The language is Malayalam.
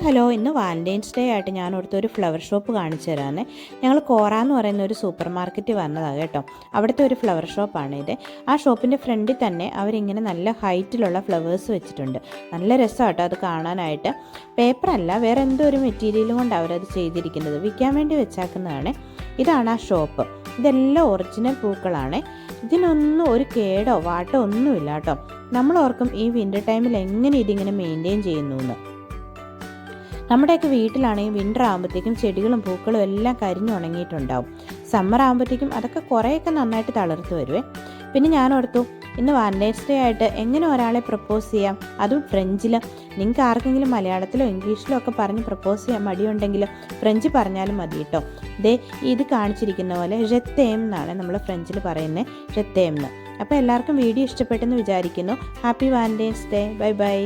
ഹലോ ഇന്ന് വാലൻറ്റൈൻസ് ഡേ ആയിട്ട് ഞാൻ ഒരു ഫ്ലവർ ഷോപ്പ് കാണിച്ചു തരാമെന്നേ. ഞങ്ങൾ കോറ എന്ന് പറയുന്ന ഒരു സൂപ്പർ മാർക്കറ്റ് വന്നതാണ് കേട്ടോ. അവിടുത്തെ ഒരു ഫ്ലവർ ഷോപ്പാണ് ഇത്. ആ ഷോപ്പിൻ്റെ ഫ്രണ്ടിൽ തന്നെ അവരിങ്ങനെ നല്ല ഹൈറ്റിലുള്ള ഫ്ലവേഴ്സ് വെച്ചിട്ടുണ്ട്. നല്ല രസമാണ് കേട്ടോ അത് കാണാനായിട്ട്. പേപ്പറല്ല, വേറെ എന്തോ ഒരു മെറ്റീരിയലും കൊണ്ട് അവരത് ചെയ്തിരിക്കുന്നത്, വിൽക്കാൻ വേണ്ടി വെച്ചാക്കുന്നതാണ്. ഇതാണ് ആ ഷോപ്പ്. ഇതെല്ലാം ഒറിജിനൽ പൂക്കളാണ്. ഇതിനൊന്നും ഒരു കേടോ വാട്ടോ ഒന്നുമില്ല കേട്ടോ. നമ്മൾ ഓർക്കും ഈ വിൻ്റർ ടൈമിൽ എങ്ങനെ ഇതിങ്ങനെ മെയിൻറ്റെയിൻ ചെയ്യുന്നു എന്ന്. നമ്മുടെയൊക്കെ വീട്ടിലാണെങ്കിൽ വിൻ്റർ ആകുമ്പോഴത്തേക്കും ചെടികളും പൂക്കളും എല്ലാം കരിഞ്ഞുണങ്ങിയിട്ടുണ്ടാവും. സമ്മർ ആകുമ്പോഴത്തേക്കും അതൊക്കെ കുറേയൊക്കെ നന്നായിട്ട് തളിർത്ത് വരുവേ. പിന്നെ ഞാൻ ഓർത്തു ഇന്ന് വാലൻറ്റൈൻസ് ഡേ ആയിട്ട് എങ്ങനെ ഒരാളെ പ്രപ്പോസ് ചെയ്യാം, അതും ഫ്രഞ്ചിൽ. നിങ്ങൾക്ക് ആർക്കെങ്കിലും മലയാളത്തിലോ ഇംഗ്ലീഷിലോ ഒക്കെ പറഞ്ഞ് പ്രപ്പോസ് ചെയ്യാൻ മടിയുണ്ടെങ്കിൽ ഫ്രഞ്ച് പറഞ്ഞാലും മതി കേട്ടോ. ഇത് കാണിച്ചിരിക്കുന്ന പോലെ ജെത്തേം എന്നാണ് നമ്മൾ ഫ്രഞ്ചിൽ പറയുന്നത്, ജെത്തേം എന്ന്. അപ്പോൾ എല്ലാവർക്കും വീഡിയോ ഇഷ്ടപ്പെട്ടെന്ന് വിചാരിക്കുന്നു. Happy Valentine's day. Bye bye.